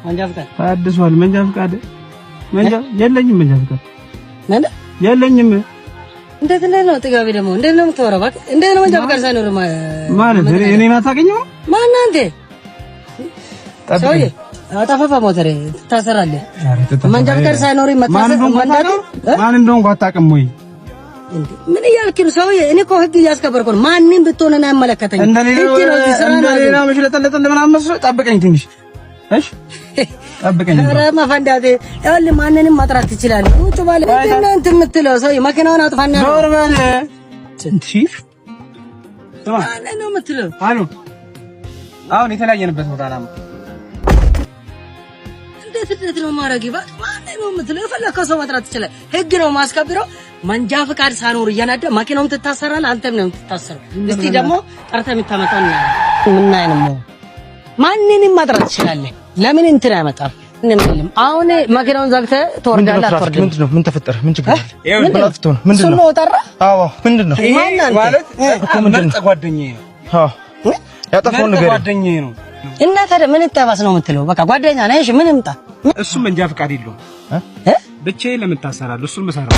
መንጃ ፍቃድ ታድሷል። መንጃ ፍቃድ የለኝም። መንጃ ፍቃድ ነን የለኝም። እንዴት ነው ጥጋቢ ደግሞ እንዴት ነው የምታወራው? እባክህ እንዴት ነው መንጃ ፍቃድ ሳይኖር ማለት እኔን አታውቅኝም? ማን አንተ? ሰውዬ አጣፋፋ ሞተር ታሰራለህ። መንጃ ፍቃድ ሳይኖር መታሰር ማን እንደሆንኩ አታውቅም ወይ? ምን እያልክ ነው ሰውዬ? እኔ እኮ ህግ እያስከበርኩ ነው። ማንንም ብትሆን እና አይመለከተኝም። እንደሌላ መሽለጠለጥ ምናምን መስሎ ጠብቀኝ ትንሽ እሺ፣ ጠብቀኝ። ኧረ መፈንዳቴ ያለ ማንንም ማጥራት ትችላለህ። ውጭ ባለ እናንተ የምትለው ሰውዬ መኪናውን አጥፋና ዞር በል እንጂ ማን ነው የምትለው? አሉ አሁን የተለያየንበት ቦታ ነው። እንዴት ነው ማረግ? ማን ነው የምትለው? የፈለከው ሰው ማጥራት ትችላለህ። ህግ ነው ማስከብረው። መንጃ ፍቃድ ሳይኖር እያናደ መኪናውን ትታሰራለህ። አንተም ነው የምትታሰረው። እስቲ ደግሞ ጠርተህ የምታመጣው ምን አይነት ነው? ማንንም ማጥራት ትችላለህ። ለምን እንትን አይመጣም? ምንም አሁን መኪናውን ዘግተህ ትወርዳለህ። አትወርድም? ምንድነው? ምን ተፈጠረ? ምን ችግር አለ? ምንድነው? ነው ጠራ? አዎ ምንድነው? ማለት ምርጥ ጓደኛዬ ነው። አዎ ያጠፋው ነገር ጓደኛዬ ነው። እና ታዲያ ምን ይጠባስ ነው የምትለው? በቃ ጓደኛ ነህ። እሺ ምን ይምጣ? እሱም መንጃ ፍቃድ የለውም። ብቻዬን ለምን ታሰራለህ? እሱን መሰራው